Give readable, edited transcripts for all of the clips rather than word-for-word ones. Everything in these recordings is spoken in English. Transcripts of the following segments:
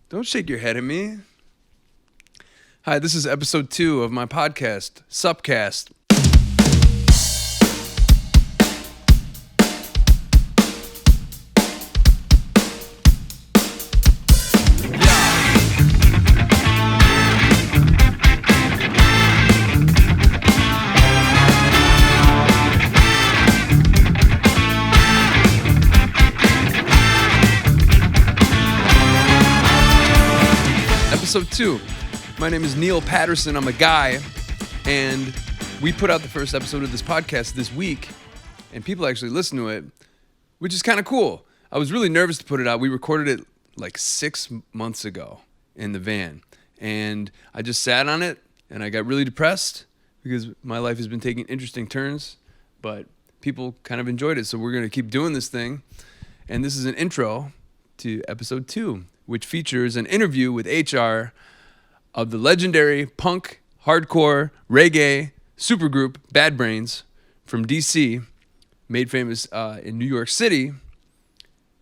Don't shake your head at me. Hi, this is episode 2 of my podcast, SUPcast. Episode 2. My name is Neil Patterson. I'm a guy, and we put out the first episode of this podcast this week, and people actually listen to it, which is kind of cool. I was really nervous to put it out. We recorded it like 6 months ago in the van, and I just sat on it, and I got really depressed because my life has been taking interesting turns, but people kind of enjoyed it, so we're going to keep doing this thing, and this is an intro to episode 2, which features an interview with HR of the legendary punk, hardcore, reggae supergroup Bad Brains from DC, made famous in New York City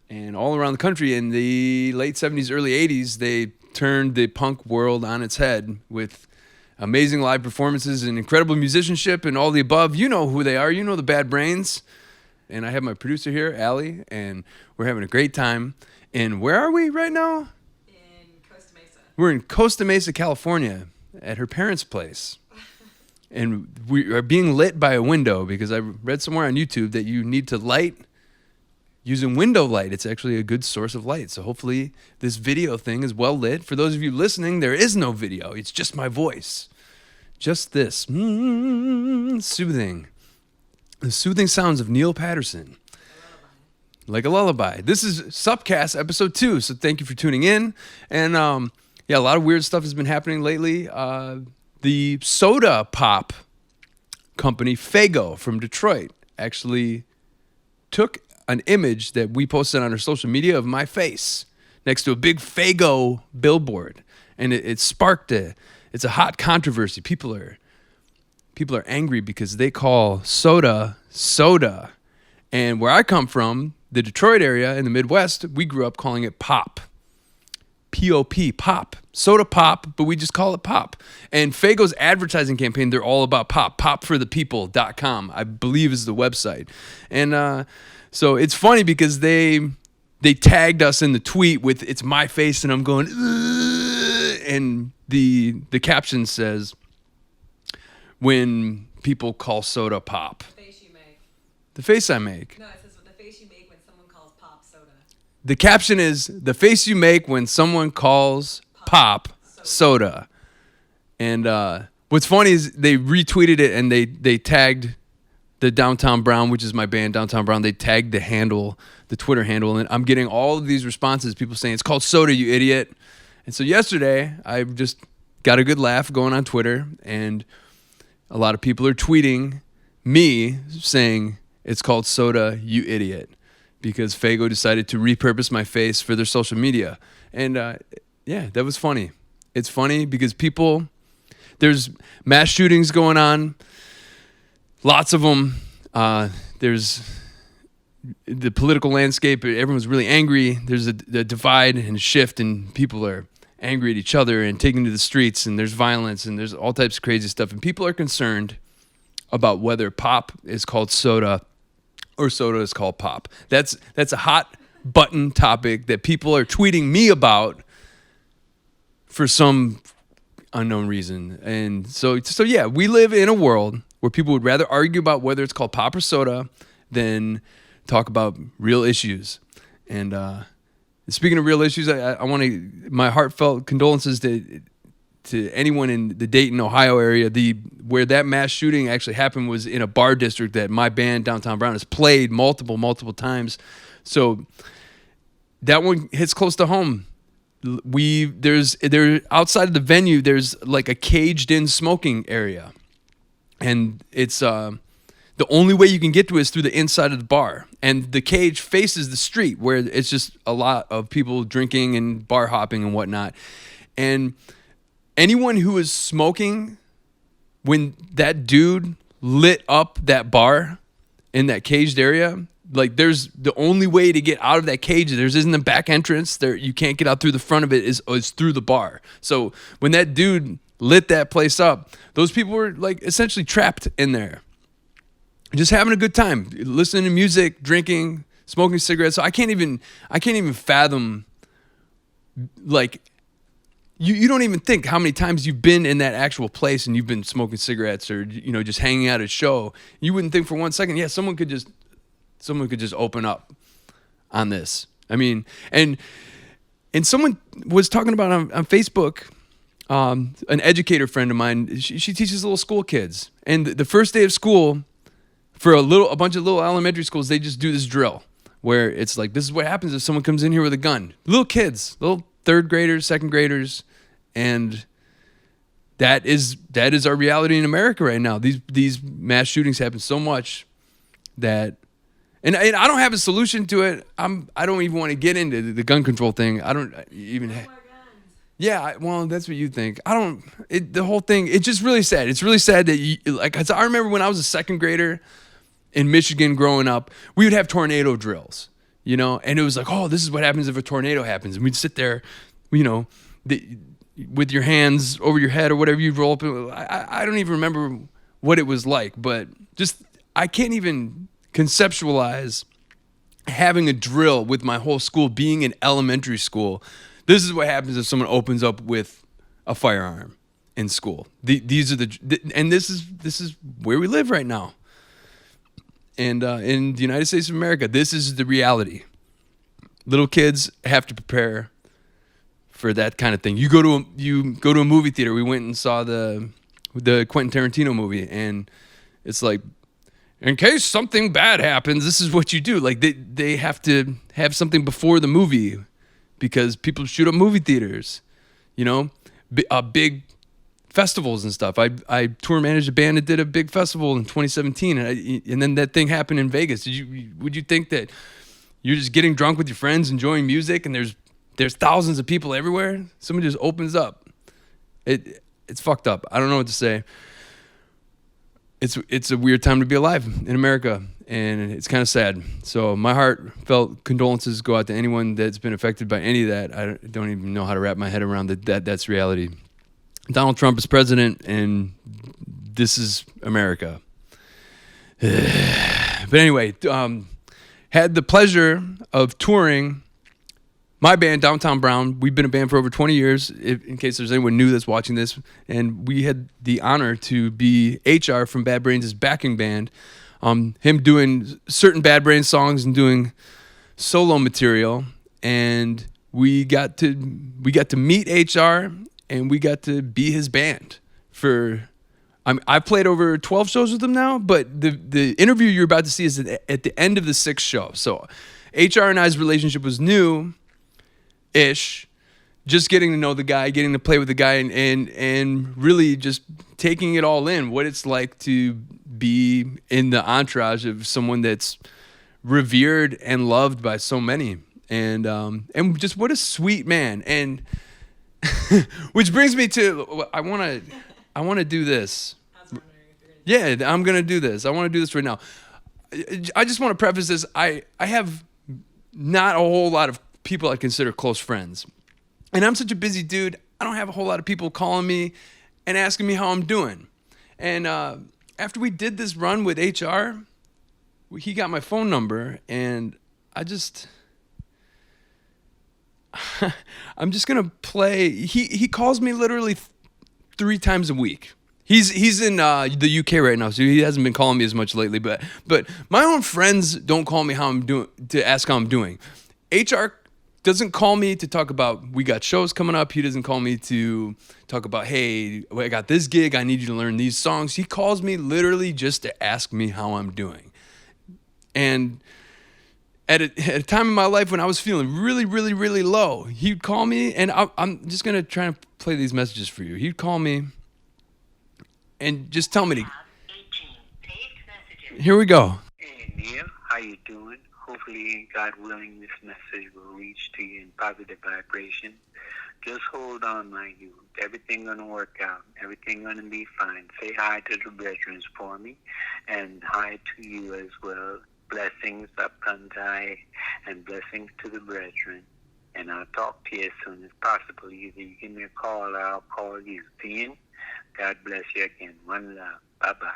and all around the country. In the late 70s, early 80s, they turned the punk world on its head with amazing live performances and incredible musicianship and all the above. You know who they are. You know the Bad Brains. And I have my producer here, Allie, and we're having a great time. And where are we right now? In Costa Mesa. We're in Costa Mesa, California, at her parents' place. And we are being lit by a window because I read somewhere on YouTube that you need to light using window light. It's actually a good source of light. So hopefully this video thing is well lit. For those of you listening, there is no video. It's just my voice. Just this. Soothing. The soothing sounds of Neil Patterson. Like a lullaby. This is SUPcast episode 2, so thank you for tuning in. And a lot of weird stuff has been happening lately. The soda pop company Faygo from Detroit actually took an image that we posted on our social media of my face next to a big Faygo billboard, and it sparked it's a hot controversy. People are angry because they call soda soda, and where I come from, the Detroit area in the Midwest, we grew up calling it pop. P-O-P, pop. Soda pop, but we just call it pop. And Faygo's advertising campaign, they're all about pop. Popforthepeople.com, I believe is the website. And so it's funny because they tagged us in the tweet with it's my face and I'm going, ugh, and the caption says, when people call soda pop. The face you make. The face I make. No, it says the face you make when someone calls pop soda. The caption is the face you make when someone calls pop soda. And what's funny is they retweeted it and they tagged the Downtown Brown, which is my band, Downtown Brown. They tagged the handle, the Twitter handle, and I'm getting all of these responses, people saying, it's called soda, you idiot. And so yesterday, I just got a good laugh going on Twitter, and a lot of people are tweeting me saying, it's called soda, you idiot, because Faygo decided to repurpose my face for their social media. And that was funny. It's funny because there's mass shootings going on, lots of them. There's the political landscape, everyone's really angry. There's a divide and a shift, and people are angry at each other and taking to the streets, and there's violence, and there's all types of crazy stuff. And people are concerned about whether pop is called soda or soda is called pop. That's a hot button topic that people are tweeting me about for some unknown reason. And so yeah, we live in a world where people would rather argue about whether it's called pop or soda than talk about real issues. And speaking of real issues, I want my heartfelt condolences to anyone in the Dayton, Ohio area. Where that mass shooting actually happened was in a bar district that my band, Downtown Brown, has played multiple times. So that one hits close to home. There outside of the venue, there's like a caged-in smoking area, and it's the only way you can get to it is through the inside of the bar, and the cage faces the street where it's just a lot of people drinking and bar hopping and whatnot. And anyone who is smoking, when that dude lit up that bar in that caged area, Like there's the only way to get out of that cage. There isn't a back entrance. There you can't get out through the front of it. Is through the bar. So when that dude lit that place up, those people were like essentially trapped in there, just having a good time, listening to music, drinking, smoking cigarettes. So I can't even fathom, like, you don't even think how many times you've been in that actual place and you've been smoking cigarettes or, you know, just hanging out at a show. You wouldn't think for 1 second, yeah, someone could just open up on this. I mean, and someone was talking about on Facebook, an educator friend of mine, she teaches little school kids. And the first day of school, for a bunch of little elementary schools, they just do this drill where it's like, this is what happens if someone comes in here with a gun. Little kids, little third graders, second graders, and that is our reality in America right now. These mass shootings happen so much that, and I don't have a solution to it. I don't even want to get into the gun control thing. I don't even. Yeah, well, that's what you think. The whole thing. It's just really sad. It's really sad that 'cause I remember when I was a second grader in Michigan growing up, we would have tornado drills, you know, and it was like, oh, this is what happens if a tornado happens. And we'd sit there, you know, with your hands over your head or whatever you'd roll up. I don't even remember what it was like, but just, I can't even conceptualize having a drill with my whole school being in elementary school. This is what happens if someone opens up with a firearm in school. These are and this is where we live right now. And in the United States of America, this is the reality. Little kids have to prepare for that kind of thing. You go to a movie theater. We went and saw the Quentin Tarantino movie, and it's like, in case something bad happens, this is what you do. Like they have to have something before the movie because people shoot up movie theaters, you know, big festivals and stuff. I tour managed a band that did a big festival in 2017, and then that thing happened in Vegas. Would you think that you're just getting drunk with your friends, enjoying music, and there's thousands of people everywhere? Someone just opens up. It's fucked up. I don't know what to say. It's a weird time to be alive in America, and it's kind of sad. So my heartfelt condolences go out to anyone that's been affected by any of that. I don't even know how to wrap my head around that's reality. Donald Trump is president, and this is America. But anyway, had the pleasure of touring my band, Downtown Brown. We've been a band for over 20 years, in case there's anyone new that's watching this. And we had the honor to be HR from Bad Brains' backing band. Him doing certain Bad Brains songs and doing solo material. And we got to meet HR, and we got to be his band for... I've played over 12 shows with him now, but the interview you're about to see is at the end of the 6th show. So HR and I's relationship was new-ish, just getting to know the guy, getting to play with the guy, and really just taking it all in, what it's like to be in the entourage of someone that's revered and loved by so many. And just what a sweet man. And which brings me to, I want to do this. Yeah, I'm going to do this. I want to do this right now. I just want to preface this. I have not a whole lot of people I consider close friends. And I'm such a busy dude, I don't have a whole lot of people calling me and asking me how I'm doing. And after we did this run with HR, he got my phone number, and I'm just going to play. He calls me literally 3 times a week. He's in the UK right now, so he hasn't been calling me as much lately. But my own friends don't call me how I'm doing to ask how I'm doing. HR doesn't call me to talk about we got shows coming up. He doesn't call me to talk about, hey, I got this gig. I need you to learn these songs. He calls me literally just to ask me how I'm doing. And at a time in my life when I was feeling really, really, really low, he'd call me, and I'm just going to try and play these messages for you. He'd call me and just tell me to... Here we go. Hey, Neil, how you doing? Hopefully, God willing, this message will reach to you in positive vibration. Just hold on, my youth. Everything gonna work out. Everything gonna be fine. Say hi to the veterans for me, and hi to you as well. Blessings upon thy and blessings to the brethren. And I'll talk to you as soon as possible. Either you give me a call or I'll call you. Ian, God bless you again. One love. Bye-bye.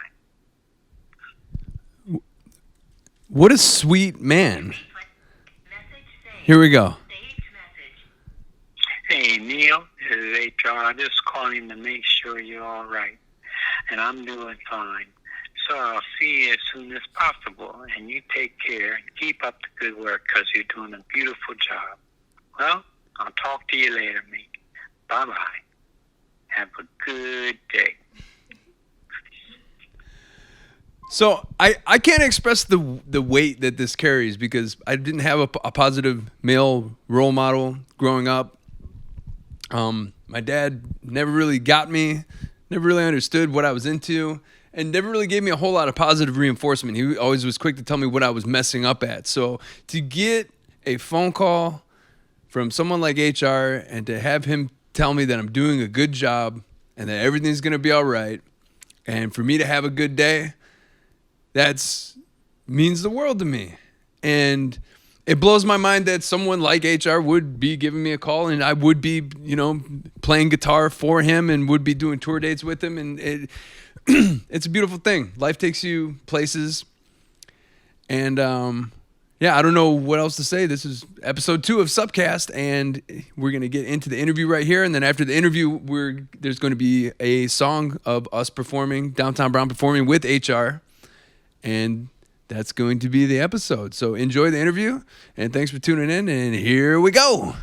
What a sweet man. Here we go. Hey, Neil, this is HR. Just calling to make sure you're all right. And I'm doing fine. So I'll see you as soon as possible. And you take care and keep up the good work because you're doing a beautiful job. Well, I'll talk to you later, mate. Bye-bye. Have a good day. So I can't express the weight that this carries because I didn't have a positive male role model growing up. My dad never really got me, never really understood what I was into, and never really gave me a whole lot of positive reinforcement. He always was quick to tell me what I was messing up at. So to get a phone call from someone like HR and to have him tell me that I'm doing a good job and that everything's going to be all right, and for me to have a good day, that's means the world to me. And it blows my mind that someone like HR would be giving me a call and I would be, playing guitar for him and would be doing tour dates with him. And it's a beautiful thing. Life takes you places. And I don't know what else to say. This is episode 2 of SUPcast, and we're going to get into the interview right here. And then after the interview, there's going to be a song of us performing, Downtown Brown performing with HR. And that's going to be the episode. So enjoy the interview, and thanks for tuning in, and here we go.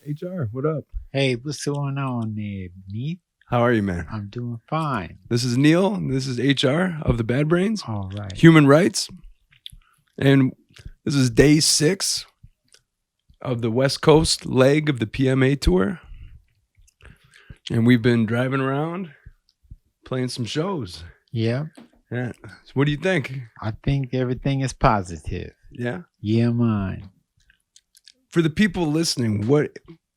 HR, what up? Hey, what's going on there, Neil? How are you, man? I'm doing fine. This is Neil, and this is HR of the Bad Brains. All right. Human Rights. And this is day 6 of the West Coast leg of the PMA tour. And we've been driving around playing some shows. Yeah. Yeah. So what do you think? I think everything is positive. Yeah? Yeah, mine. For the people listening, what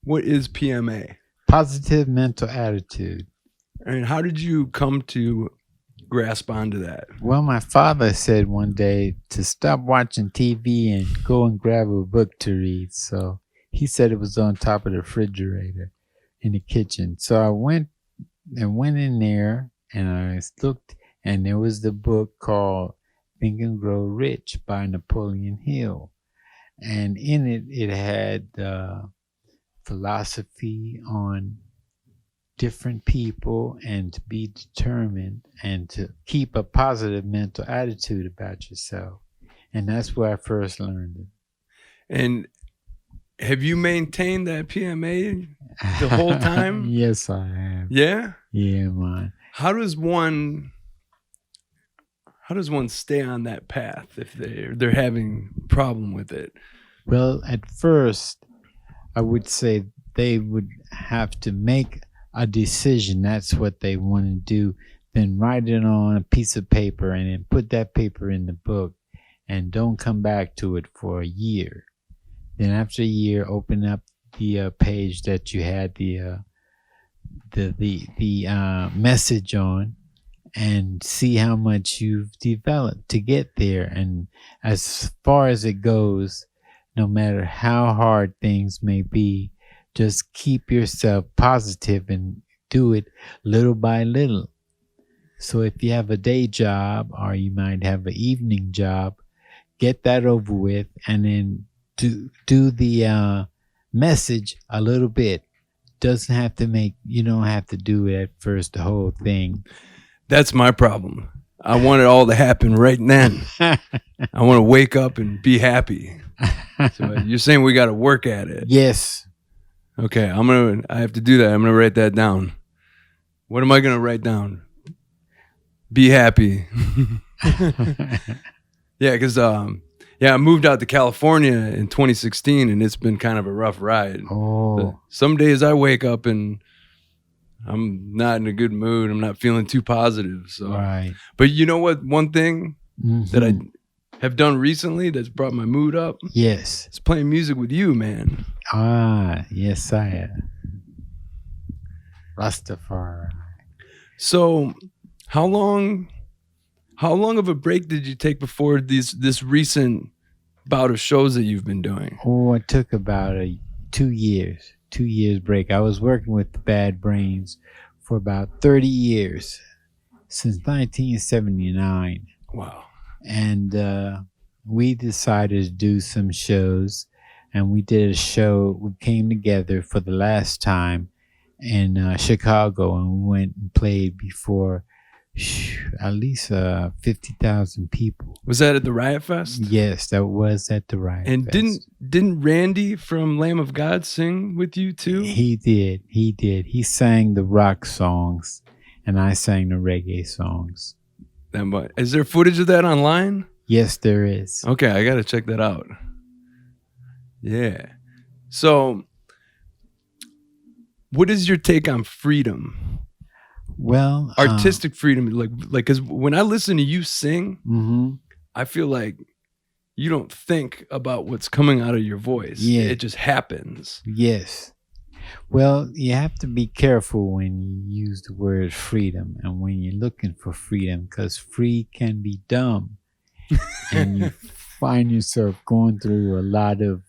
is PMA? Positive mental attitude. And how did you come to grasp onto that? Well, my father said one day to stop watching TV and go and grab a book to read. So he said it was on top of the refrigerator in the kitchen. So I went in there and I looked, and there was the book called Think and Grow Rich by Napoleon Hill. And in it, it had philosophy on different people and to be determined and to keep a positive mental attitude about yourself. And that's where I first learned it. And have you maintained that PMA the whole time? Yes, I have. Yeah? Yeah, man. How does one stay on that path if they're having a problem with it? Well, at first, I would say they would have to make a decision. That's what they want to do. Then write it on a piece of paper and then put that paper in the book and don't come back to it for a year. Then after a year, open up the page that you had the message on and see how much you've developed to get there. And as far as it goes, no matter how hard things may be, just keep yourself positive and do it little by little. So if you have a day job or you might have an evening job, get that over with and then do the message a little bit. You don't have to do it at first, the whole thing. That's my problem. I want it all to happen right then. I want to wake up and be happy. So you're saying we got to work at it? Yes. Okay, I have to do that. I'm going to write that down. What am I going to write down? Be happy. Yeah, because I moved out to California in 2016, and it's been kind of a rough ride. Oh. Some days I wake up and I'm not in a good mood. I'm not feeling too positive. So, right. But you know what? One thing that I have done recently that's brought my mood up? Yes. It's playing music with you, man. Ah, yes, I am. Rastafari. So, how long How long of a break did you take before this recent bout of shows that you've been doing? Oh, it took about 2 years. 2 years break. I was working with the Bad Brains for about 30 years, since 1979. Wow. And we decided to do some shows, and we did a show. We came together for the last time in Chicago, and we went and played before at least 50,000 people. Was that at the Riot Fest? Yes, that was at the Riot And Fest. didn't Randy from Lamb of God sing with you too? He did. He sang the rock songs, and I sang the reggae songs. Is there footage of that online? Yes, there is. Okay, I gotta check that out. Yeah. So, what is your take on freedom? Well, Artistic freedom, like, because when I listen to you sing, mhm. I feel like you don't think about what's coming out of your voice. Yeah. It just happens. Yes. Well, you have to be careful when you use the word freedom and when you're looking for freedom, because free can be dumb. And you find yourself going through a lot of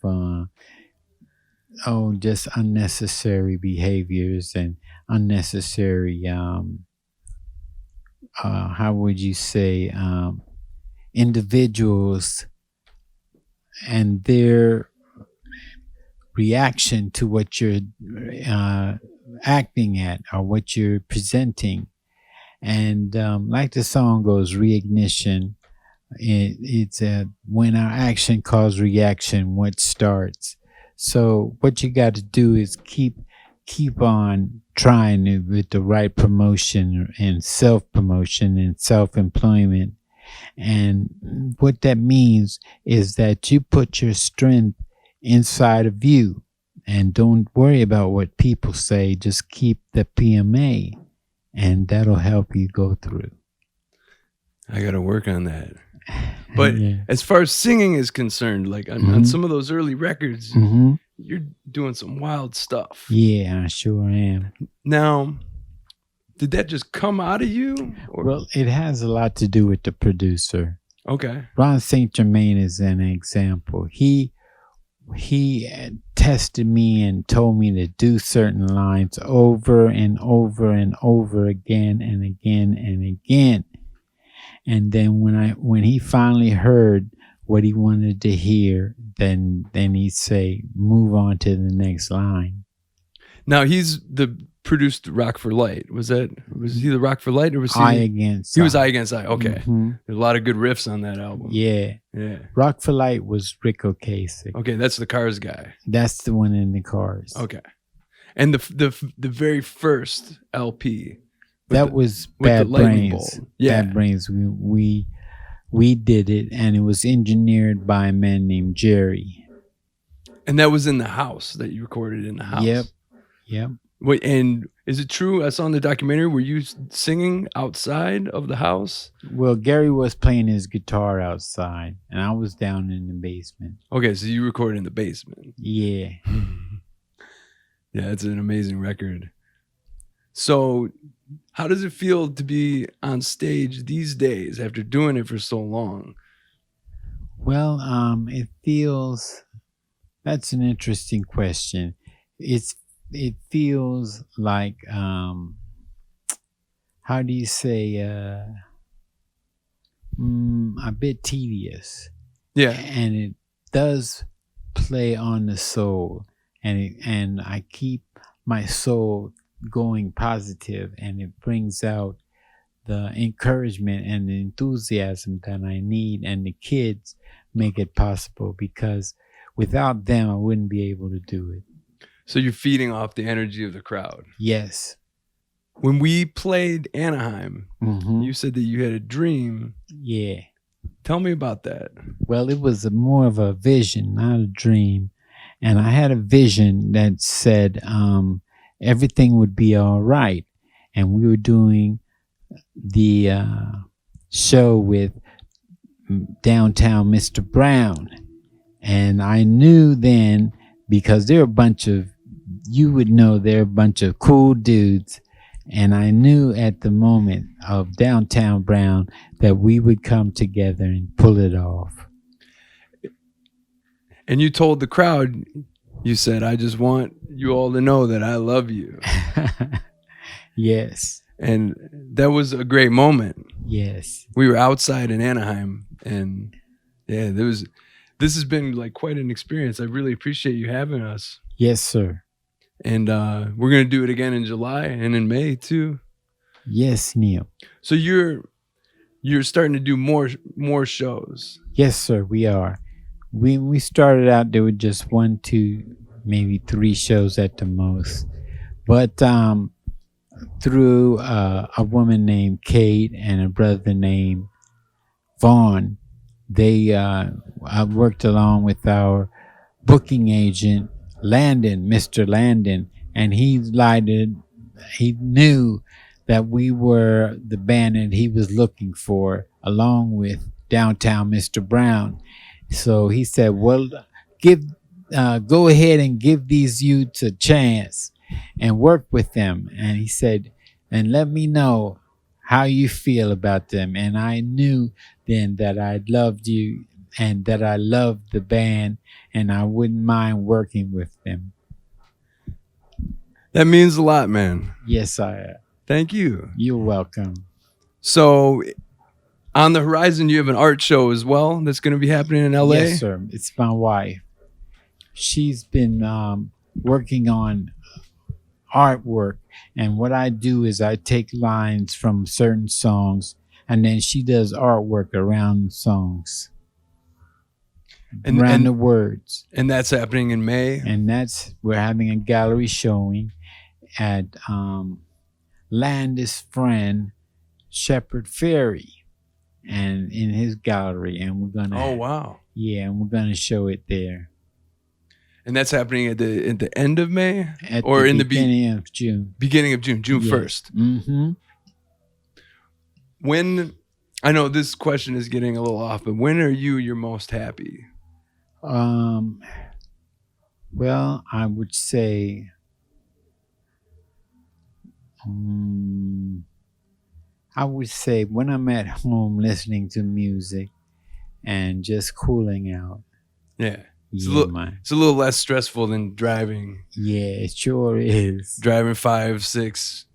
just unnecessary behaviors and unnecessary how would you say, individuals and their reaction to what you're acting at or what you're presenting. And like the song goes, reignition. It's when our action causes reaction, what starts. So what you got to do is keep on trying it with the right promotion and self-promotion and self-employment. And what that means is that you put your strength inside of you and don't worry about what people say. Just keep the PMA, and that'll help you go through. I got to work on that. But Yeah. as far as singing is concerned, like on some of those early records, Mm-hmm. you're doing some wild stuff. Yeah, I sure am. Now, did that just come out of you? Or? Well, it has a lot to do with the producer. Okay. Ron St. Germain is an example. He tested me and told me to do certain lines over and over and over again and again and again. And then when he finally heard what he wanted to hear, then he'd say, move on to the next line. Now he's produced Rock for Light. Was he the Rock for Light, or was he Eye Against He was Eye. Eye Against Eye. Okay. Mhm. There's a lot of good riffs on that album. Yeah. Yeah. Rock for Light was Rick Ocasek. Okay, that's the Cars guy. That's the one in the Cars. Okay. And the very first LP. That was with the Bad lightning Brains. bolt. Yeah. Bad Brains. We did it, and it was engineered by a man named Jerry. And that was in the house that you recorded in the house. Yep. Wait, and is it true? I saw in the documentary, were you singing outside of the house? Well, Gary was playing his guitar outside, and I was down in the basement. Okay, so you recorded in the basement. Yeah. Yeah, it's an amazing record. So, how does it feel to be on stage these days after doing it for so long? Well, it feels. That's an interesting question. It feels like how do you say a bit tedious. Yeah. And it does play on the soul, and I keep my soul going positive, and it brings out the encouragement and the enthusiasm that I need, and the kids make it possible, because without them I wouldn't be able to do it. So you're feeding off the energy of the crowd. Yes. When we played Anaheim, Mm-hmm. you said that you had a dream. Yeah. Tell me about that. Well, it was more of a vision, not a dream. And I had a vision that said everything would be all right. And we were doing the show with Downtown Mr. Brown. And I knew then, because they're a bunch of, you would know they're a bunch of cool dudes. And I knew at the moment of Downtown Brown that we would come together and pull it off. And you told the crowd, you said, I just want you all to know that I love you. Yes. And that was a great moment. Yes. We were outside in Anaheim, and yeah, this has been like quite an experience. I really appreciate you having us. Yes, sir. And we're going to do it again in July and in May too. Yes, Neil. So you're starting to do more shows. Yes, sir, we are. We started out, there were just 1, 2, maybe 3 shows at the most. But through a woman named Kate and a brother named Vaughn, I worked along with our booking agent, Mr. Landon, and he knew that we were the band that he was looking for, along with Downtown Mr. Brown. So he said, well, go ahead and give these youths a chance and work with them. And he said, and let me know how you feel about them. And I knew then that I loved you and that I loved the band and I wouldn't mind working with them. That means a lot, man. Yes, Thank you. You're welcome. So on the horizon, you have an art show as well that's going to be happening in LA? Yes, sir. It's my wife. She's been working on artwork. And what I do is I take lines from certain songs and then she does artwork around the songs. Around the words. And that's happening in May? And we're having a gallery showing at Landis' friend, Shepherd Ferry, and in his gallery. And we're going to... Oh, wow. Yeah, and we're going to show it there. And that's happening at the end of May? Or in the beginning of June. Beginning of June, June 1st. Mm-hmm. When, I know this question is getting a little off, but when are you your most happy? Well, I would say when I'm at home listening to music and just cooling out. Yeah. It's a little less stressful than driving. Yeah, it sure is. Driving 5, 6,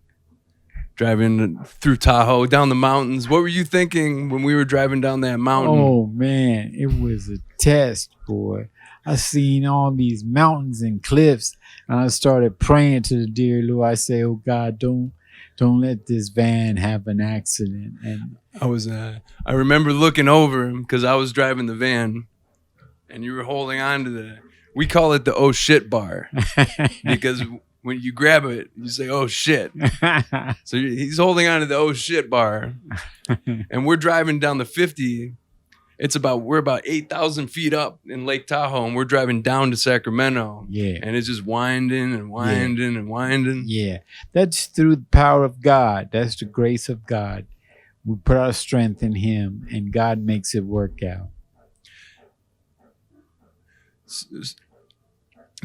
driving through Tahoe, down the mountains. What were you thinking when we were driving down that mountain? Oh, man, it was a test, boy. I seen all these mountains and cliffs, and I started praying to the dear Lord. I say, oh, God, don't let this van have an accident. And I remember looking over him because I was driving the van. And you were holding on to we call it the oh shit bar because when you grab it, you say, oh shit. So he's holding on to the oh shit bar and we're driving down the 50. We're about 8,000 feet up in Lake Tahoe and we're driving down to Sacramento. Yeah. And it's just winding and winding and winding. Yeah. That's through the power of God. That's the grace of God. We put our strength in him and God makes it work out.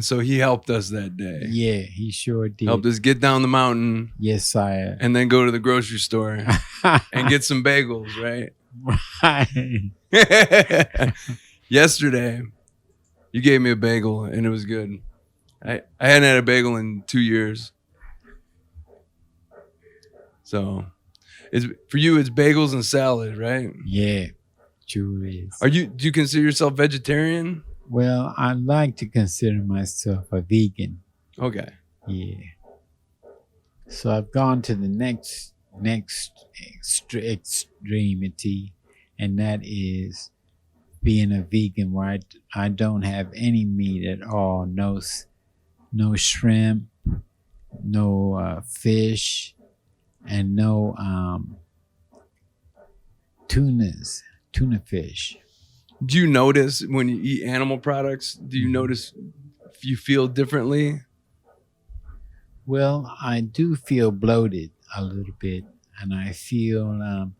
So he helped us that day. Yeah, he sure did. Helped us get down the mountain. Yes, sire. And then go to the grocery store and get some bagels, right? Right. Yesterday, you gave me a bagel and it was good. I hadn't had a bagel in 2 years. So for you, it's bagels and salad, right? Yeah, sure is. Do you consider yourself vegetarian? Well, I like to consider myself a vegan. Okay. Yeah. So I've gone to the next extremity, and that is being a vegan where I don't have any meat at all. No shrimp, no fish, and no tuna fish. Do you notice when you eat animal products, do you notice if you feel differently? Well, I do feel bloated a little bit, and I feel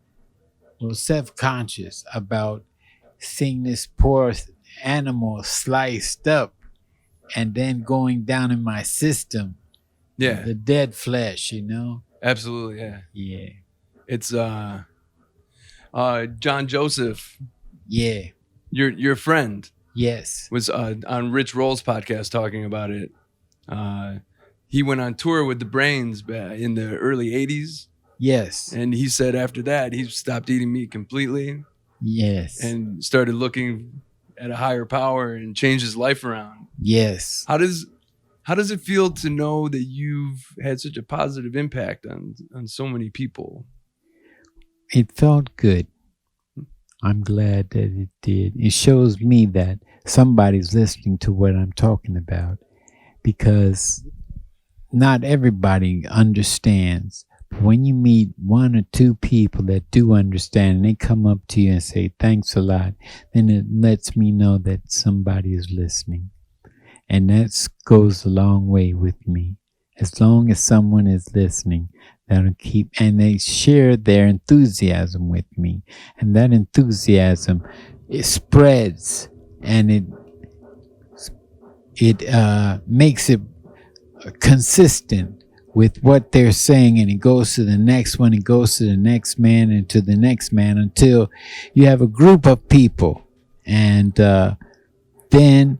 self-conscious about seeing this poor animal sliced up and then going down in my system. Yeah. The dead flesh, you know? Absolutely, yeah. Yeah. It's John Joseph, Yeah. your friend, Yes. was on Rich Roll's podcast talking about it. He went on tour with the Brains in the early 80s. Yes. And he said after that, he stopped eating meat completely Yes. and started looking at a higher power and changed his life around. Yes. How does it feel to know that you've had such a positive impact on so many people? It felt good. I'm glad that it did. It shows me that somebody's listening to what I'm talking about, because not everybody understands. But when you meet one or two people that do understand and they come up to you and say, thanks a lot, then it lets me know that somebody is listening. And that goes a long way with me. As long as someone is listening, that'll keep, and they share their enthusiasm with me. And that enthusiasm, it spreads, and it makes it consistent with what they're saying, and it goes to the next one, it goes to the next man, and to the next man, until you have a group of people. And then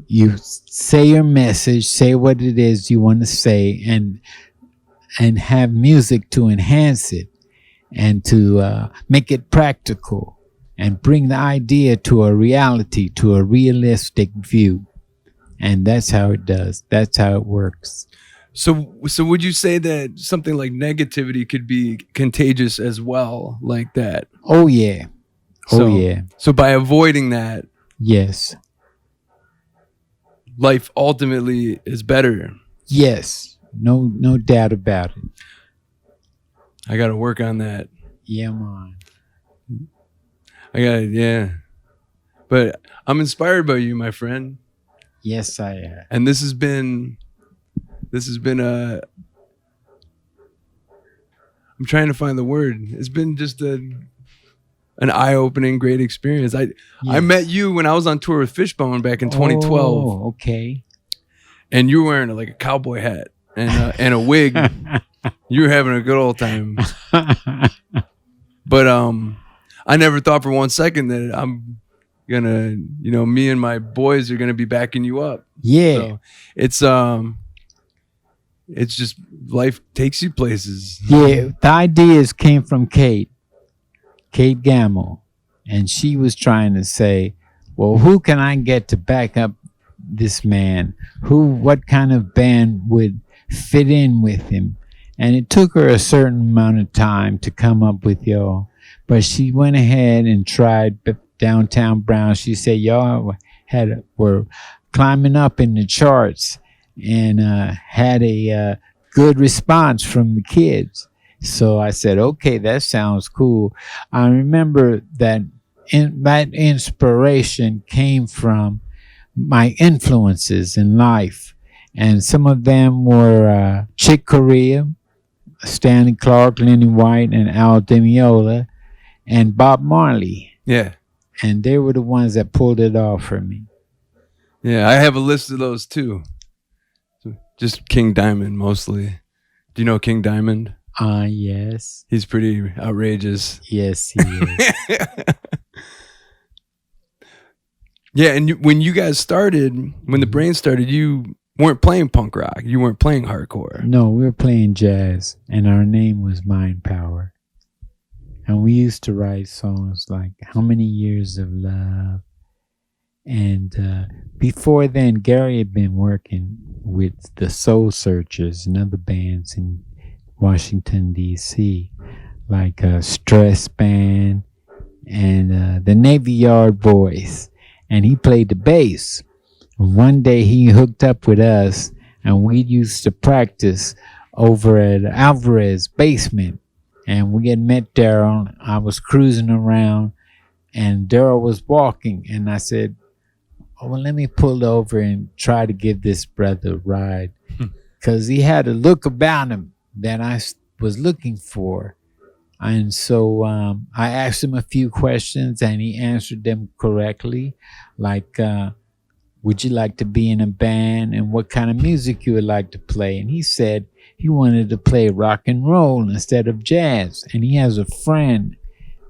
you say your message, say what it is you want to say, and have music to enhance it, and to make it practical, and bring the idea to a reality, to a realistic view. And that's how it does. That's how it works. So would you say that something like negativity could be contagious as well, like that? Oh, yeah. So, yeah. So by avoiding that, Yes. life ultimately is better. Yes. No doubt about it. I got to work on that. Yeah, man. Yeah. But I'm inspired by you, my friend. Yes, I am. And this has been I'm trying to find the word. It's been just an eye-opening, great experience. I met you when I was on tour with Fishbone back in 2012. Oh, okay. And you were wearing like a cowboy hat and a wig. You were having a good old time. But I never thought for 1 second that I'm gonna, me and my boys are gonna be backing you up. Yeah. So it's just life takes you places. Yeah, the ideas came from Kate Gamble, and she was trying to say, well, who can I get to back up this man? What kind of band would fit in with him? And it took her a certain amount of time to come up with y'all, but she went ahead and tried Downtown Brown. She said y'all were climbing up in the charts, and had a good response from the kids. So I said, okay, that sounds cool. I remember that that inspiration came from my influences in life. And some of them were Chick Corea, Stanley Clarke, Lenny White, and Al Di Meola, and Bob Marley. Yeah. And they were the ones that pulled it off for me. Yeah, I have a list of those too. Just King Diamond mostly. Do you know King Diamond? Yes. He's pretty outrageous. Yes, he is. Yeah, and when you guys started, when the Brain started, you weren't playing punk rock. You weren't playing hardcore. No, we were playing jazz, and our name was Mind Power. And we used to write songs like How Many Years of Love. And before then, Gary had been working with the Soul Searchers and other bands in Washington, D.C., like Stress Band and the Navy Yard Boys. And he played the bass. One day he hooked up with us, and we used to practice over at Alvarez's basement. And we had met Daryl. I was cruising around, and Daryl was walking. And I said, oh, well, let me pull over and try to give this brother a ride. Because he had a look about him that I was looking for. And so I asked him a few questions, and he answered them correctly. Like, would you like to be in a band and what kind of music you would like to play? And he said he wanted to play rock and roll instead of jazz. And he has a friend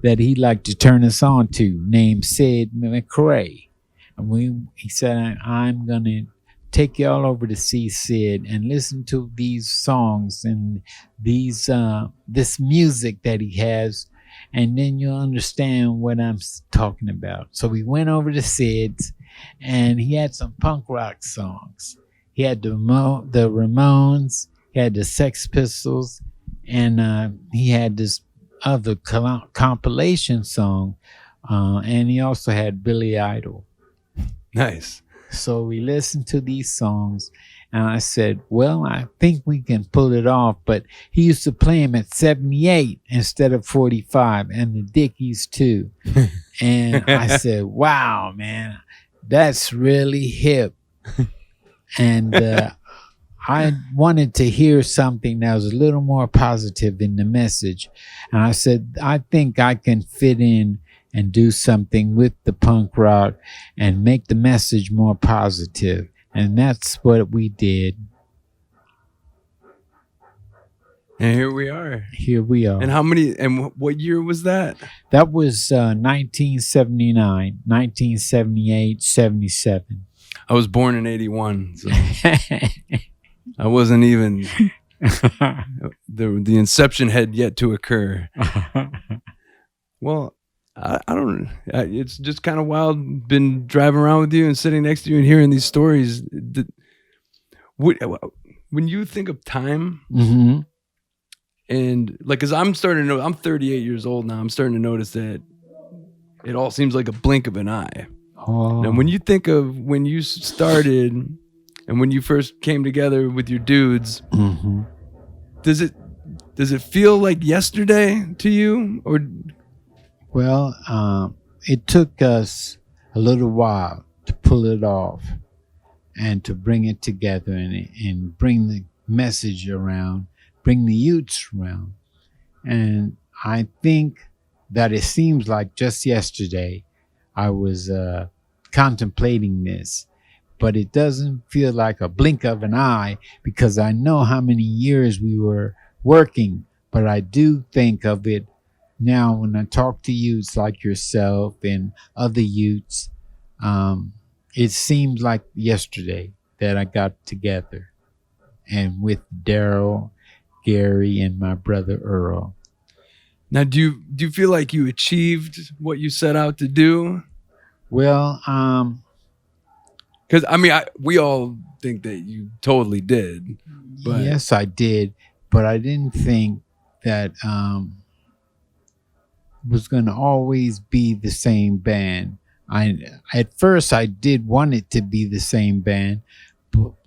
that he'd like to turn us on to named Sid McRae. And he said, I'm going to take y'all over to see Sid and listen to these songs and this music that he has, and then you'll understand what I'm talking about. So we went over to Sid's, and he had some punk rock songs. He had the Ramones, he had the Sex Pistols, and he had this other compilation song, and he also had Billy Idol. Nice. So we listened to these songs, and I said, well, I think we can pull it off. But he used to play them at 78 instead of 45, and the Dickies too. And I said, wow, man, that's really hip. And I wanted to hear something that was a little more positive in the message. And I said, I think I can fit in and do something with the punk rock and make the message more positive. And that's what we did. And here we are. Here we are. And what year was that? That was 1979, 1978, 77. I was born in 81. So I wasn't even, the inception had yet to occur. Well, I don't. It's just kind of wild. Been driving around with you and sitting next to you and hearing these stories. When you think of time, Mm-hmm. and like, cause I'm starting to know. I'm 38 years old now. I'm starting to notice that it all seems like a blink of an eye. Oh. Now, when you think of when you started and when you first came together with your dudes, Mm-hmm. does it feel like yesterday to you, or? Well, it took us a little while to pull it off and to bring it together and bring the message around, bring the youths around. And I think that it seems like just yesterday I was contemplating this, but it doesn't feel like a blink of an eye because I know how many years we were working, but I do think of it now, when I talk to youths like yourself and other youths, it seems like yesterday that I got together and with Daryl, Gary, and my brother Earl. Now, do you feel like you achieved what you set out to do? Well, because I mean, we all think that you totally did. But yes, I did, but I didn't think that was going to always be the same band. At first I did want it to be the same band,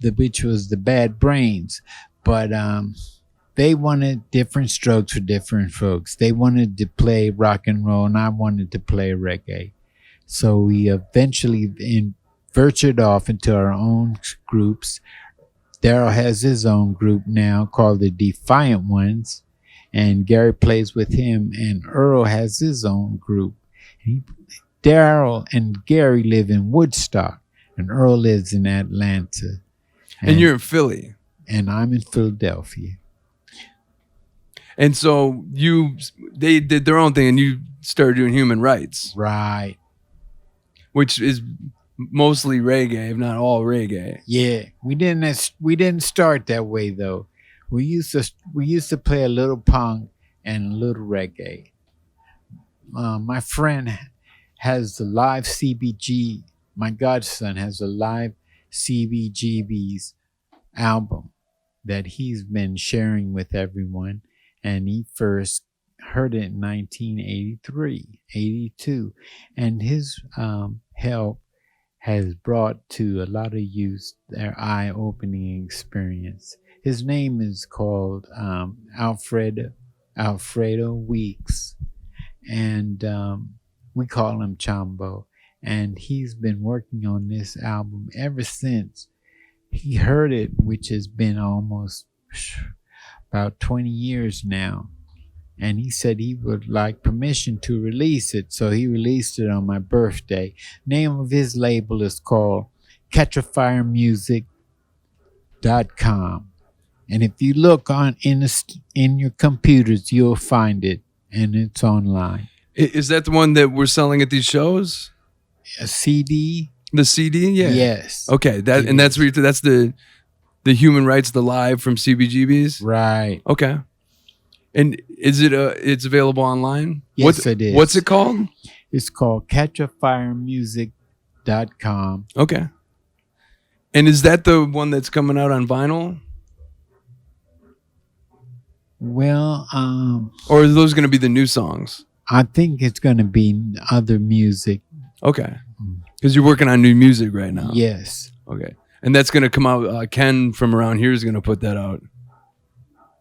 which was the Bad Brains, but they wanted different strokes for different folks. They wanted to play rock and roll, and I wanted to play reggae. So we eventually ventured off into our own groups. Daryl has his own group now called the Defiant Ones, and Gary plays with him, and Earl has his own group. Daryl and Gary live in Woodstock, and Earl lives in Atlanta. And you're in Philly. And I'm in Philadelphia. And so they did their own thing, and you started doing human rights. Right. Which is mostly reggae, if not all reggae. Yeah. We didn't start that way though. We used to play a little punk and a little reggae. My friend has the live CBG. My godson has a live CBGB's album that he's been sharing with everyone, and he first heard it in 1983, 82, and his help has brought to a lot of youth their eye-opening experience. His name is called Alfredo Weeks, and we call him Chambo. And he's been working on this album ever since he heard it, which has been almost about 20 years now. And he said he would like permission to release it, so he released it on my birthday. Name of his label is called catchafiremusic.com. And if you look on in your computers, you'll find it, and it's online. Is that the one that we're selling at these shows? A CD? The CD? Yeah. Yes. Okay. That's where that's the Human Rights, the Live from CBGB's? Right. Okay. And is it it's available online? Yes, it is. What's it called? It's called catchafiremusic.com. Okay. And is that the one that's coming out on vinyl? Well, or are those going to be the new songs? I think it's going to be other music. Okay. Because you're working on new music right now. Yes. Okay. And that's going to come out. Ken from around here is going to put that out.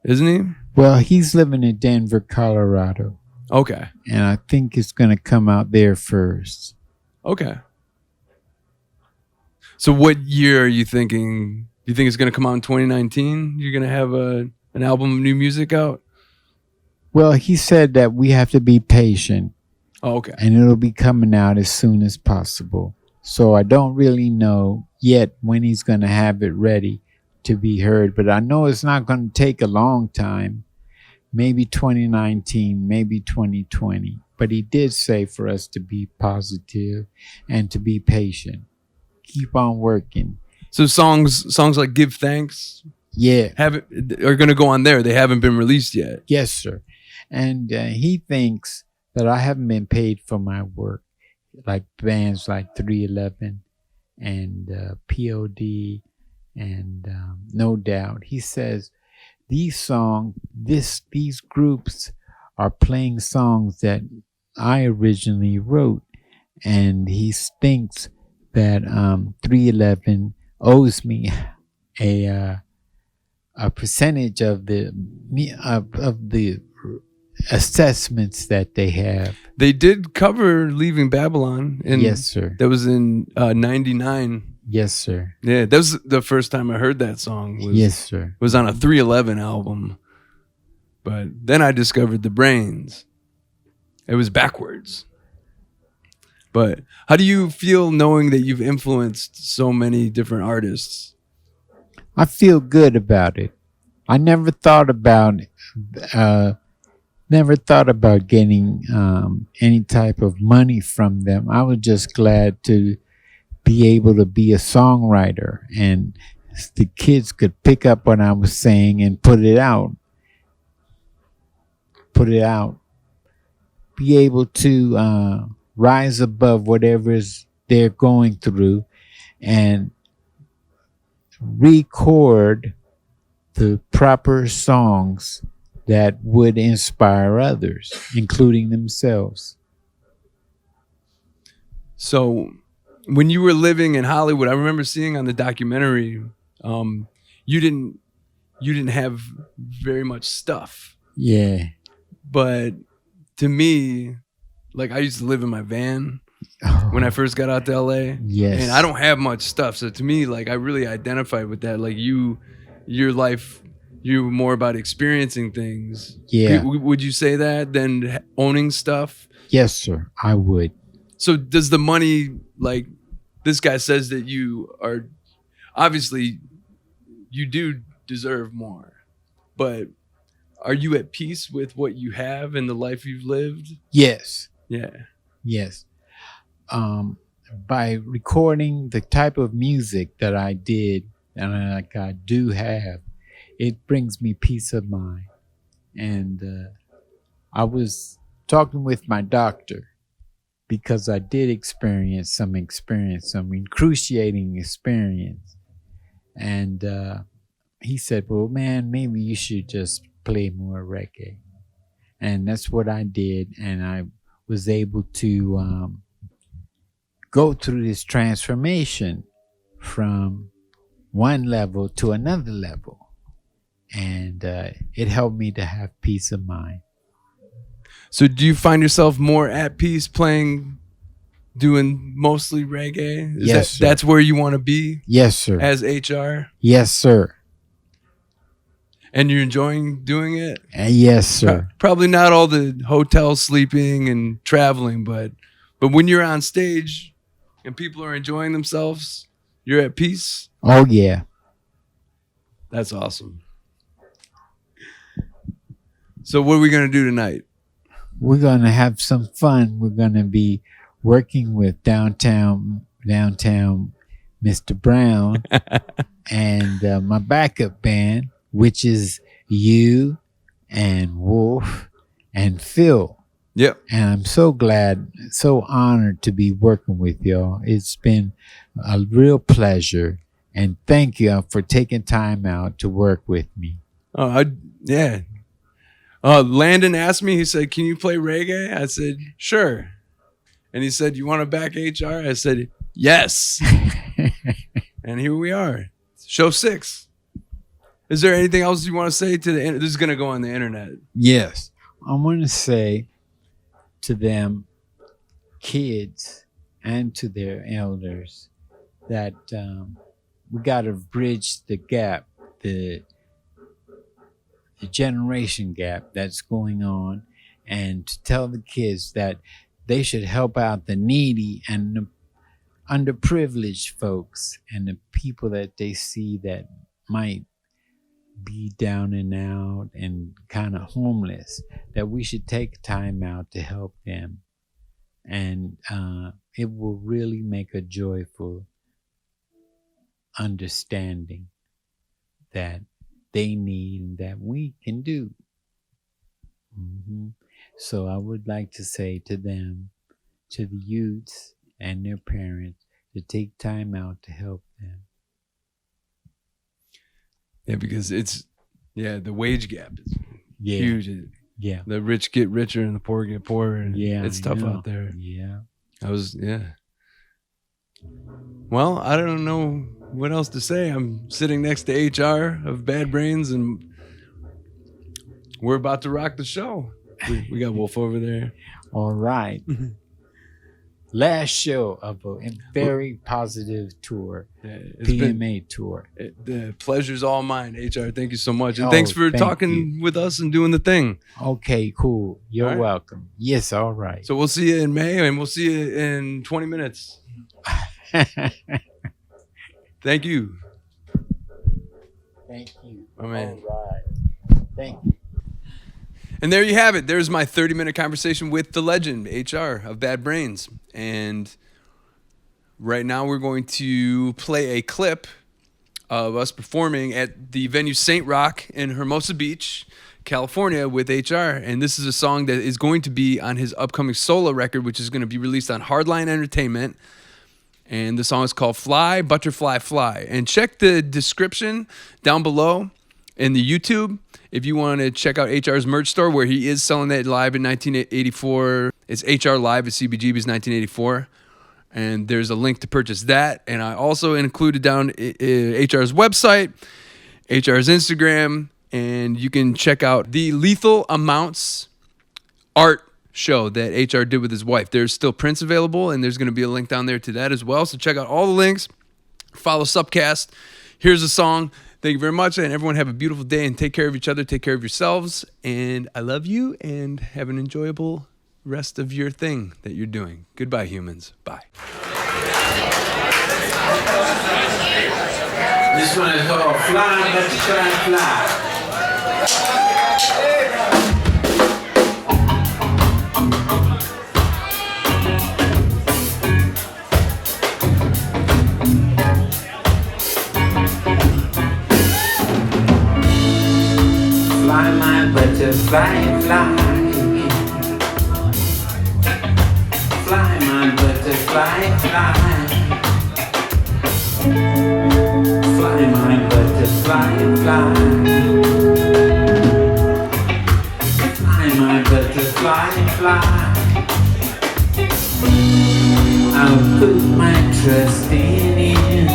Isn't he? Well, he's living in Denver, Colorado. Okay. And I think it's going to come out there first. Okay. So what year are you thinking? Do you think it's going to come out in 2019? You're going to have an album of new music out? Well, he said that we have to be patient. Oh, okay. And it'll be coming out as soon as possible. So I don't really know yet when he's going to have it ready to be heard. But I know it's not going to take a long time. Maybe 2019, maybe 2020. But he did say for us to be positive and to be patient. Keep on working. So songs like Give Thanks, yeah, are going to go on there. They haven't been released yet. Yes, sir. And he thinks that I haven't been paid for my work, like bands like 311 and POD and No Doubt. He says these groups are playing songs that I originally wrote, and he thinks that 311 owes me a percentage of the assessments that they have. They did cover Leaving Babylon. Yes, sir. That was in 99. Yes, sir. Yeah, that was the first time I heard that song. Yes, sir. It was on a 311 album. But then I discovered The Brains. It was backwards. But how do you feel knowing that you've influenced so many different artists? I feel good about it. I never thought about getting any type of money from them. I was just glad to be able to be a songwriter, and the kids could pick up what I was saying and put it out. Be able to rise above whatever they're going through and record the proper songs that would inspire others, including themselves. So when you were living in Hollywood, I remember seeing on the documentary, you didn't have very much stuff. Yeah. But to me, like, I used to live in my van when I first got out to LA. Yes. And I don't have much stuff. So to me, like, I really identified with that. Like, your life, you're more about experiencing things. Yeah. Would you say that than owning stuff? Yes, sir. I would. So does the money, like, this guy says that you are, obviously, you do deserve more. But are you at peace with what you have and the life you've lived? Yes. Yeah. Yes. By recording the type of music that I did and like I do have, it brings me peace of mind. And I was talking with my doctor because I did experience some excruciating experience. And he said, well, man, maybe you should just play more reggae. And that's what I did. And I was able to go through this transformation from one level to another level. And it helped me to have peace of mind. So do you find yourself more at peace doing mostly reggae? Yes, sir. That's where you want to be? Yes, sir. As HR? Yes, sir. And you're enjoying doing it? Yes, sir. Probably not all the hotel sleeping and traveling, but when you're on stage and people are enjoying themselves, You're at peace? Oh, yeah. That's awesome. So what are we going to do tonight? We're going to have some fun. We're going to be working with downtown Mr. Brown and my backup band, which is you and Wolf and Phil. Yep. And I'm so glad, so honored to be working with y'all. It's been a real pleasure. And thank you for taking time out to work with me. Oh, yeah. Landon asked me, he said, can you play reggae? I said, sure. And he said, you want to back HR? I said, yes. And here we are. Show 6. Is there anything else you want to say to the internet? This is going to go on the internet. Yes. I want to say to them, kids, and to their elders, that we got to bridge the gap, the generation gap that's going on, and to tell the kids that they should help out the needy and the underprivileged folks and the people that they see that might be down and out and kind of homeless, that we should take time out to help them. And it will really make a joyful understanding that they need and that we can do. So I would like to say to them, to the youths and their parents, to take time out to help them. Yeah, because the wage gap is Yeah. huge. Yeah. The rich get richer and the poor get poorer. And it's tough out there. Yeah. Well, I don't know what else to say. I'm sitting next to HR of Bad Brains, and we're about to rock the show. We got Wolf over there. All right. Last show of a very positive tour, PMA tour. The pleasure's all mine, HR. Thank you so much. And Oh, thanks for thank talking with us and doing the thing. Okay, cool. You're All right. welcome. Yes, all right. So we'll see you in May, and we'll see you in 20 minutes. Thank you. Thank you. My man. All right. Thank you. And there you have it. There's my 30-minute conversation with the legend, HR of Bad Brains. And right now we're going to play a clip of us performing at the venue St. Rock in Hermosa Beach, California with HR. And this is a song that is going to be on his upcoming solo record, which is going to be released on Hardline Entertainment. And the song is called Fly, Butterfly, Fly. And check the description down below in the YouTube if you want to check out HR's merch store, where he is selling that live in 1984. It's HR Live at CBGB's 1984. And there's a link to purchase that. And I also included down HR's website, HR's Instagram, and you can check out the Lethal Amounts art show that HR did with his wife. There's still prints available, and there's going to be a link down there to that as well. So check out all the links. Follow SUPcast. Here's a song. Thank you very much, and everyone have a beautiful day, and take care of each other, take care of yourselves, and I love you, and have an enjoyable rest of your thing that you're doing. Goodbye, humans. Bye. This one is called Fly, Butterfly, Fly. Fly, my butterfly, fly. Fly, my butterfly, fly. Fly, my butterfly, fly. Fly, my butterfly, fly. I'll put my trust in you.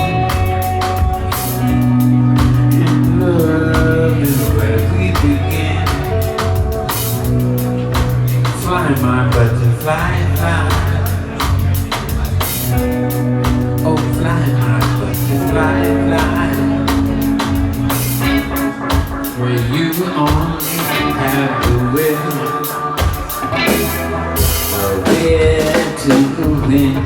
And love is where we begin. Fly, my butterfly, fly. Oh, fly, my butterfly, fly. Where you only have the will, the will to win.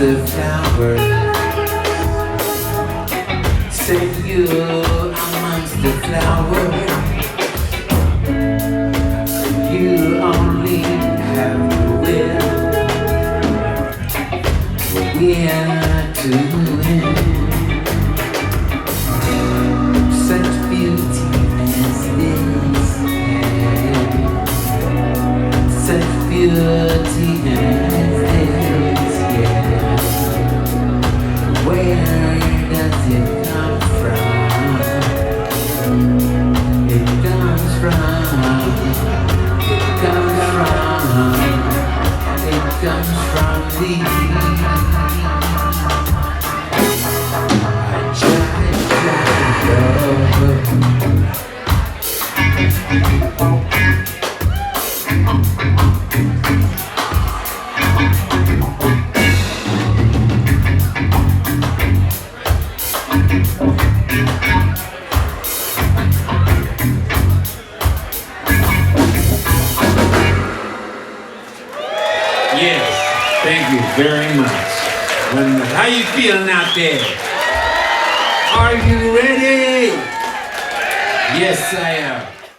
the flowers. Said you amongst the flowers. You only have the will. We're to win. Such beauty as this, yeah. Such beauty as this, yeah. Where does it come from? It comes from, it comes from thee. Yes, thank you very much. How you feeling out there? Are you ready? Yes, I am.